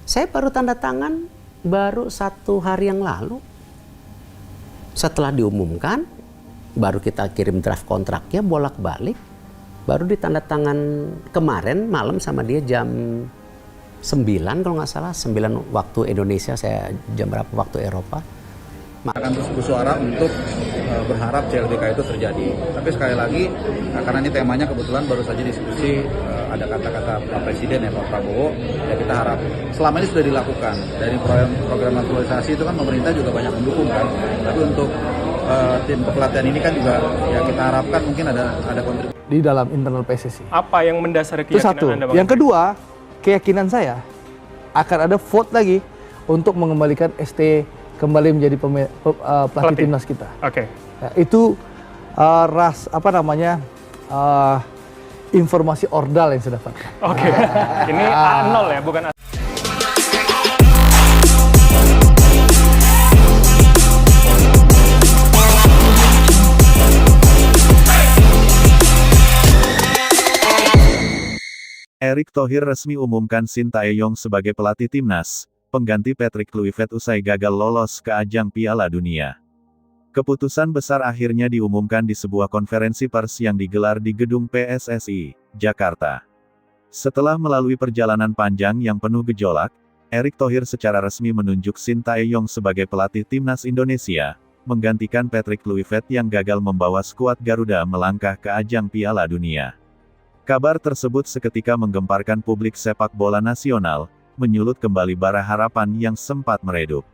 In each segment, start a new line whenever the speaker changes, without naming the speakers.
Saya baru tanda tangan baru 1 hari yang lalu. Setelah diumumkan, baru kita kirim draft kontraknya bolak-balik. Baru ditanda tangan kemarin malam sama dia jam 9 kalau nggak salah, 9 waktu Indonesia, saya jam berapa waktu Eropa.
Akan terus bersuara untuk berharap CLBK itu terjadi. Tapi sekali lagi, karena ini temanya kebetulan baru saja diskusi, ada kata-kata Pak Presiden ya, Pak Prabowo, ya kita harap selama ini sudah dilakukan. Dari program naturalisasi itu kan pemerintah juga banyak mendukung kan. Tapi untuk tim kepelatihan ini kan juga ya kita harapkan mungkin ada kontribusi
di dalam internal PSSI.
Apa yang mendasari
Itu
keyakinan
satu.
Anda, Bang?
Yang kedua, keyakinan saya akan ada vote lagi untuk mengembalikan ST kembali menjadi pelatih timnas kita.
Oke.
Ya, itu informasi ordal yang saya dapatkan.
Oke. Ini A0 ya, bukan A.
Erick Thohir resmi umumkan Shin Tae-yong sebagai pelatih timnas, pengganti Patrick Kluivert usai gagal lolos ke ajang Piala Dunia. Keputusan besar akhirnya diumumkan di sebuah konferensi pers yang digelar di gedung PSSI, Jakarta. Setelah melalui perjalanan panjang yang penuh gejolak, Erick Thohir secara resmi menunjuk Shin Tae-yong sebagai pelatih timnas Indonesia, menggantikan Patrick Kluivert yang gagal membawa skuad Garuda melangkah ke ajang Piala Dunia. Kabar tersebut seketika menggemparkan publik sepak bola nasional, menyulut kembali bara harapan yang sempat meredup.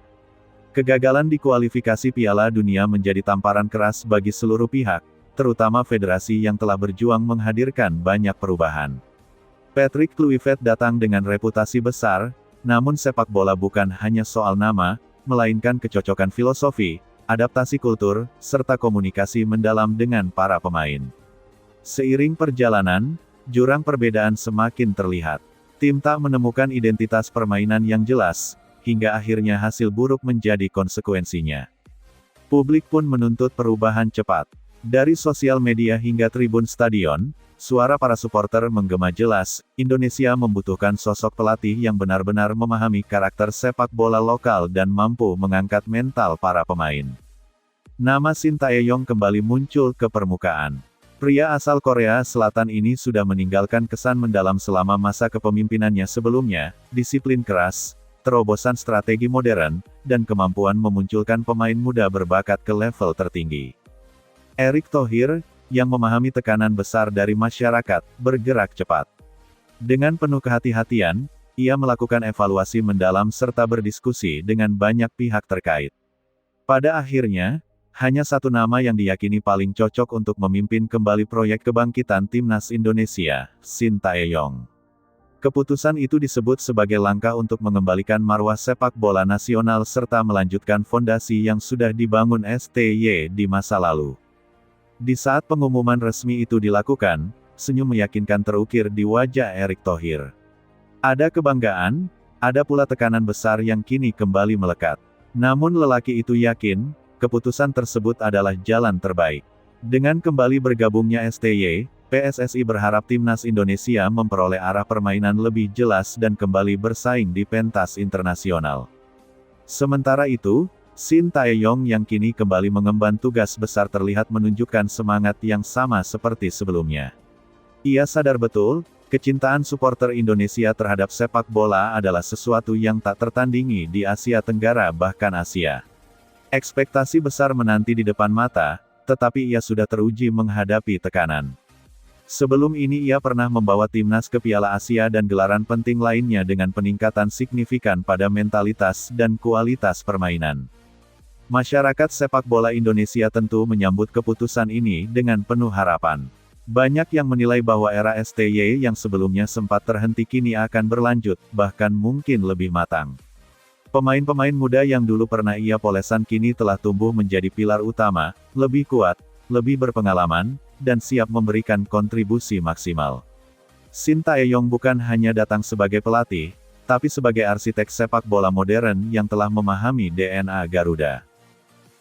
Kegagalan di kualifikasi Piala Dunia menjadi tamparan keras bagi seluruh pihak, terutama federasi yang telah berjuang menghadirkan banyak perubahan. Patrick Kluivert datang dengan reputasi besar, namun sepak bola bukan hanya soal nama, melainkan kecocokan filosofi, adaptasi kultur, serta komunikasi mendalam dengan para pemain. Seiring perjalanan, jurang perbedaan semakin terlihat. Tim tak menemukan identitas permainan yang jelas, hingga akhirnya hasil buruk menjadi konsekuensinya. Publik pun menuntut perubahan cepat. Dari sosial media hingga tribun stadion, suara para supporter menggema jelas, Indonesia membutuhkan sosok pelatih yang benar-benar memahami karakter sepak bola lokal dan mampu mengangkat mental para pemain. Nama Shin Tae-yong kembali muncul ke permukaan. Pria asal Korea Selatan ini sudah meninggalkan kesan mendalam selama masa kepemimpinannya sebelumnya, disiplin keras, terobosan strategi modern, dan kemampuan memunculkan pemain muda berbakat ke level tertinggi. Erick Thohir, yang memahami tekanan besar dari masyarakat, bergerak cepat. Dengan penuh kehati-hatian, ia melakukan evaluasi mendalam serta berdiskusi dengan banyak pihak terkait. Pada akhirnya, hanya satu nama yang diyakini paling cocok untuk memimpin kembali proyek kebangkitan timnas Indonesia, Shin Tae-yong. Keputusan itu disebut sebagai langkah untuk mengembalikan marwah sepak bola nasional serta melanjutkan fondasi yang sudah dibangun STY di masa lalu. Di saat pengumuman resmi itu dilakukan, senyum meyakinkan terukir di wajah Erick Thohir. Ada kebanggaan, ada pula tekanan besar yang kini kembali melekat. Namun lelaki itu yakin, keputusan tersebut adalah jalan terbaik. Dengan kembali bergabungnya STY, PSSI berharap timnas Indonesia memperoleh arah permainan lebih jelas dan kembali bersaing di pentas internasional. Sementara itu, Shin Tae-yong yang kini kembali mengemban tugas besar terlihat menunjukkan semangat yang sama seperti sebelumnya. Ia sadar betul, kecintaan supporter Indonesia terhadap sepak bola adalah sesuatu yang tak tertandingi di Asia Tenggara bahkan Asia. Ekspektasi besar menanti di depan mata, tetapi ia sudah teruji menghadapi tekanan. Sebelum ini ia pernah membawa timnas ke Piala Asia dan gelaran penting lainnya dengan peningkatan signifikan pada mentalitas dan kualitas permainan. Masyarakat sepak bola Indonesia tentu menyambut keputusan ini dengan penuh harapan. Banyak yang menilai bahwa era STY yang sebelumnya sempat terhenti kini akan berlanjut, bahkan mungkin lebih matang. Pemain-pemain muda yang dulu pernah ia polesan kini telah tumbuh menjadi pilar utama, lebih kuat, lebih berpengalaman, dan siap memberikan kontribusi maksimal. Shin Tae-yong bukan hanya datang sebagai pelatih, tapi sebagai arsitek sepak bola modern yang telah memahami DNA Garuda.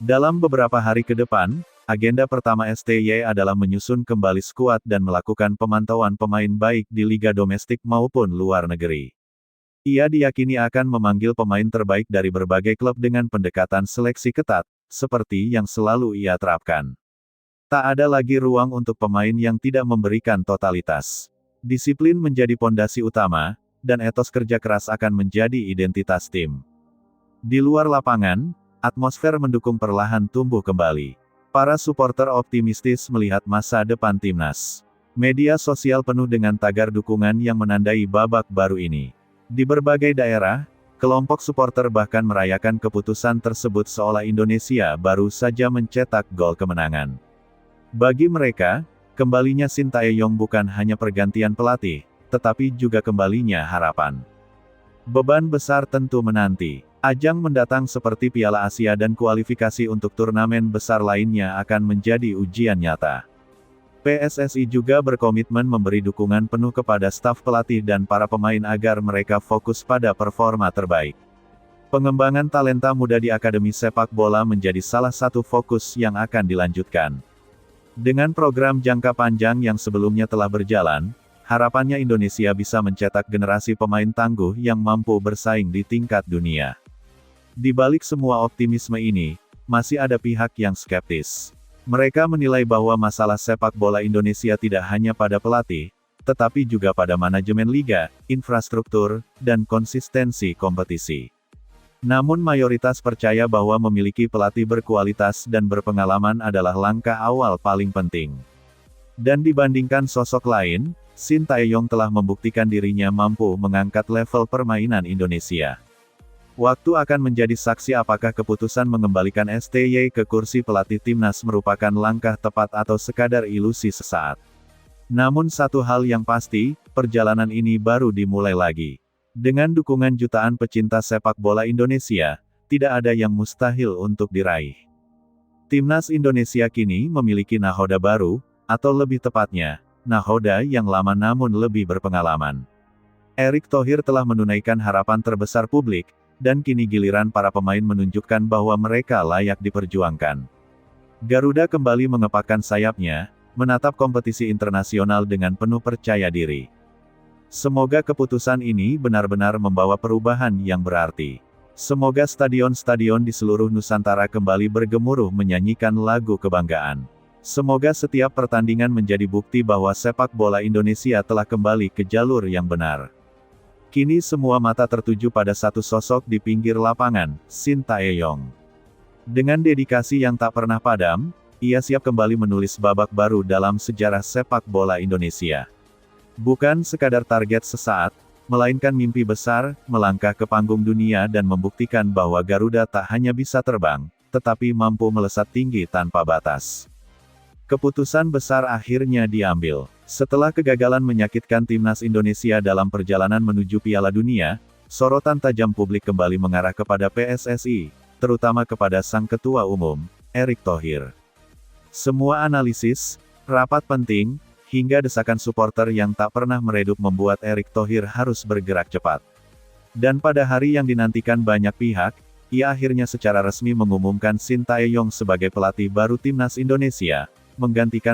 Dalam beberapa hari ke depan, agenda pertama STY adalah menyusun kembali skuad dan melakukan pemantauan pemain baik di liga domestik maupun luar negeri. Ia diyakini akan memanggil pemain terbaik dari berbagai klub dengan pendekatan seleksi ketat, seperti yang selalu ia terapkan. Tak ada lagi ruang untuk pemain yang tidak memberikan totalitas. Disiplin menjadi pondasi utama, dan etos kerja keras akan menjadi identitas tim. Di luar lapangan, atmosfer mendukung perlahan tumbuh kembali. Para supporter optimistis melihat masa depan timnas. Media sosial penuh dengan tagar dukungan yang menandai babak baru ini. Di berbagai daerah, kelompok supporter bahkan merayakan keputusan tersebut seolah Indonesia baru saja mencetak gol kemenangan. Bagi mereka, kembalinya Sintayong bukan hanya pergantian pelatih, tetapi juga kembalinya harapan. Beban besar tentu menanti. Ajang mendatang seperti Piala Asia dan kualifikasi untuk turnamen besar lainnya akan menjadi ujian nyata. PSSI juga berkomitmen memberi dukungan penuh kepada staf pelatih dan para pemain agar mereka fokus pada performa terbaik. Pengembangan talenta muda di Akademi Sepak Bola menjadi salah satu fokus yang akan dilanjutkan. Dengan program jangka panjang yang sebelumnya telah berjalan, harapannya Indonesia bisa mencetak generasi pemain tangguh yang mampu bersaing di tingkat dunia. Di balik semua optimisme ini, masih ada pihak yang skeptis. Mereka menilai bahwa masalah sepak bola Indonesia tidak hanya pada pelatih, tetapi juga pada manajemen liga, infrastruktur, dan konsistensi kompetisi. Namun mayoritas percaya bahwa memiliki pelatih berkualitas dan berpengalaman adalah langkah awal paling penting. Dan dibandingkan sosok lain, Sintayong telah membuktikan dirinya mampu mengangkat level permainan Indonesia. Waktu akan menjadi saksi apakah keputusan mengembalikan STY ke kursi pelatih timnas merupakan langkah tepat atau sekadar ilusi sesaat. Namun satu hal yang pasti, perjalanan ini baru dimulai lagi. Dengan dukungan jutaan pecinta sepak bola Indonesia, tidak ada yang mustahil untuk diraih. Timnas Indonesia kini memiliki nahoda baru, atau lebih tepatnya, nahoda yang lama namun lebih berpengalaman. Erick Thohir telah menunaikan harapan terbesar publik, dan kini giliran para pemain menunjukkan bahwa mereka layak diperjuangkan. Garuda kembali mengepakkan sayapnya, menatap kompetisi internasional dengan penuh percaya diri. Semoga keputusan ini benar-benar membawa perubahan yang berarti. Semoga stadion-stadion di seluruh Nusantara kembali bergemuruh menyanyikan lagu kebanggaan. Semoga setiap pertandingan menjadi bukti bahwa sepak bola Indonesia telah kembali ke jalur yang benar. Kini semua mata tertuju pada satu sosok di pinggir lapangan, Sintayong. Dengan dedikasi yang tak pernah padam, ia siap kembali menulis babak baru dalam sejarah sepak bola Indonesia. Bukan sekadar target sesaat, melainkan mimpi besar, melangkah ke panggung dunia dan membuktikan bahwa Garuda tak hanya bisa terbang, tetapi mampu melesat tinggi tanpa batas. Keputusan besar akhirnya diambil. Setelah kegagalan menyakitkan timnas Indonesia dalam perjalanan menuju Piala Dunia, sorotan tajam publik kembali mengarah kepada PSSI, terutama kepada sang ketua umum, Erick Thohir. Semua analisis, rapat penting, hingga desakan supporter yang tak pernah meredup membuat Erick Thohir harus bergerak cepat. Dan pada hari yang dinantikan banyak pihak, ia akhirnya secara resmi mengumumkan Sintayong sebagai pelatih baru timnas Indonesia, menggantikan